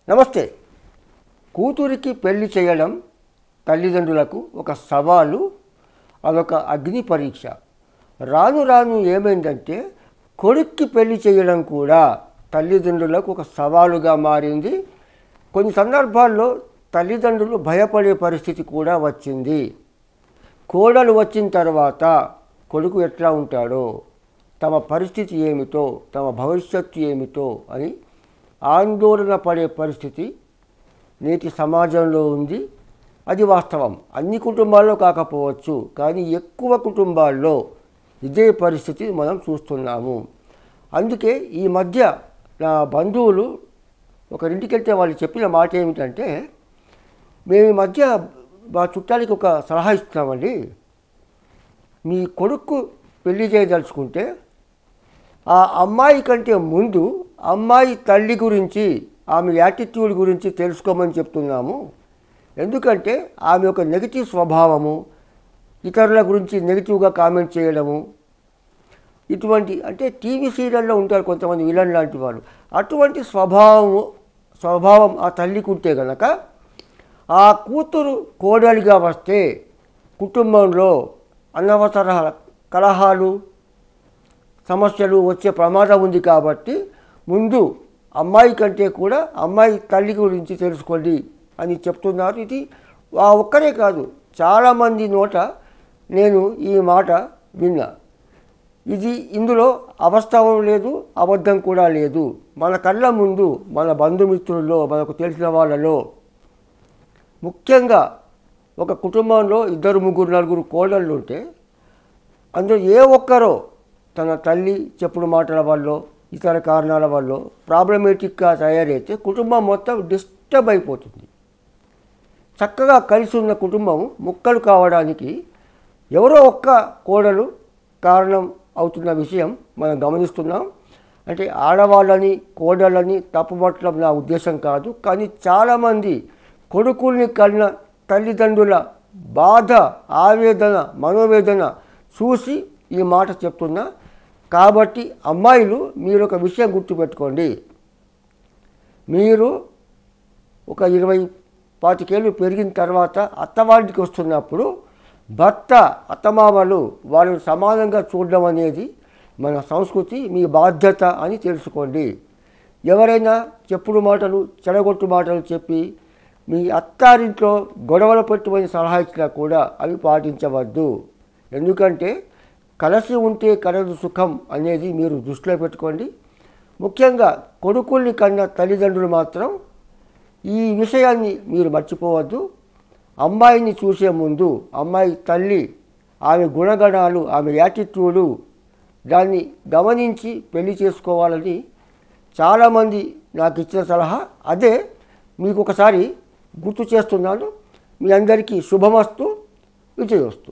నమస్తే. కూతురికి పెళ్లి చేయడం తల్లిదండ్రులకు ఒక సవాలు, అదొక అగ్ని పరీక్ష. రాను రాను ఏమైందంటే కొడుక్కి పెళ్లి చేయడం కూడా తల్లిదండ్రులకు ఒక సవాలుగా మారింది. కొన్ని సందర్భాల్లో తల్లిదండ్రులు భయపడే పరిస్థితి కూడా వచ్చింది. కోడలు వచ్చిన తర్వాత కొడుకు ఎట్లా ఉంటాడో, తమ పరిస్థితి ఏమిటో, తమ భవిష్యత్తు ఏమిటో అని ఆందోళన పడే పరిస్థితి నేటి సమాజంలో ఉంది. అది వాస్తవం. అన్ని కుటుంబాల్లో కాకపోవచ్చు, కానీ ఎక్కువ కుటుంబాల్లో ఇదే పరిస్థితి మనం చూస్తున్నాము. అందుకే ఈ మధ్య నా బంధువులు ఒకరింటికి వెళ్తే వాళ్ళు చెప్పిన మాట ఏమిటంటే, మేము ఈ మధ్య మా చుట్టాలకి ఒక సలహా ఇస్తున్నామండి. మీ కొడుకు పెళ్లి చేయదలుచుకుంటే ఆ అమ్మాయి కంటే ముందు అమ్మాయి తల్లి గురించి, ఆమె యాటిట్యూడ్ గురించి తెలుసుకోమని చెప్తున్నాము. ఎందుకంటే ఆమె ఒక నెగిటివ్ స్వభావము, ఇతరుల గురించి నెగిటివ్గా కామెంట్ చేయడము, ఇటువంటి అంటే టీవీ సీరియల్లో ఉంటారు కొంతమంది విలన్ లాంటి వాళ్ళు. అటువంటి స్వభావం ఆ తల్లికి ఉంటే కనుక ఆ కూతురు కోడలిగా వస్తే కుటుంబంలో అనవసర కలహాలు, సమస్యలు వచ్చే ప్రమాదం ఉంది. కాబట్టి ముందు అమ్మాయి కంటే కూడా అమ్మాయి తల్లి గురించి తెలుసుకోండి అని చెప్తున్నారు. ఇది ఒక్కరే కాదు, చాలామంది నోట నేను ఈ మాట విన్నా. ఇందులో అవాస్తవం లేదు, అబద్ధం కూడా లేదు. మన కళ్ళ ముందు మన బంధుమిత్రుల్లో, మనకు తెలిసిన వాళ్ళలో, ముఖ్యంగా ఒక కుటుంబంలో 2, 3, 4 కోడళ్ళు ఉంటే అందులో ఏ ఒక్కరో తన తల్లి చెప్పుడు మాటల వల్ల, ఇతర కారణాల వల్ల ప్రాబ్లమేటిక్గా తయారైతే కుటుంబం మొత్తం డిస్టర్బ్ అయిపోతుంది. చక్కగా కలిసి ఉన్న కుటుంబం ముక్కలు కావడానికి ఎవరో ఒక్క కోడలు కారణం అవుతున్న విషయం మనం గమనిస్తున్నాం. అంటే ఆడవాళ్ళని, కోడళ్ళని తప్పుపట్టడం నా ఉద్దేశం కాదు. కానీ చాలామంది కొడుకుల్ని కన్న తల్లిదండ్రుల బాధ, ఆవేదన, మనోవేదన చూసి ఈ మాట చెప్తున్నా. కాబట్టి అమ్మాయిలు, మీరు ఒక విషయం గుర్తుపెట్టుకోండి. మీరు ఒక 20-25 ఏళ్ళు పెరిగిన తర్వాత అత్తవారికి వస్తున్నప్పుడు భర్త, అత్తమామలు వాళ్ళని సమానంగా చూడడం అనేది మన సంస్కృతి, మీ బాధ్యత అని తెలుసుకోండి. ఎవరైనా చెప్పుడు మాటలు, చెడగొట్టు మాటలు చెప్పి మీ అత్తారింట్లో గొడవలు పెట్టుమని సలహా ఇచ్చినా కూడా అవి పాటించవద్దు. ఎందుకంటే కలిసి ఉంటే కలదు సుఖం అనేది మీరు దృష్టిలో పెట్టుకోండి. ముఖ్యంగా కొడుకుల్ని కన్న తల్లిదండ్రులు మాత్రం ఈ విషయాన్ని మీరు మర్చిపోవద్దు. అమ్మాయిని చూసే ముందు అమ్మాయి తల్లి, ఆమె గుణగణాలు, ఆమె యాటిట్యూడు, దాన్ని గమనించి పెళ్లి చేసుకోవాలని చాలామంది నాకు ఇచ్చిన సలహా. అదే మీకు ఒకసారి గుర్తు చేస్తున్నాను. మీ అందరికీ శుభమస్తు, విజయోస్తు.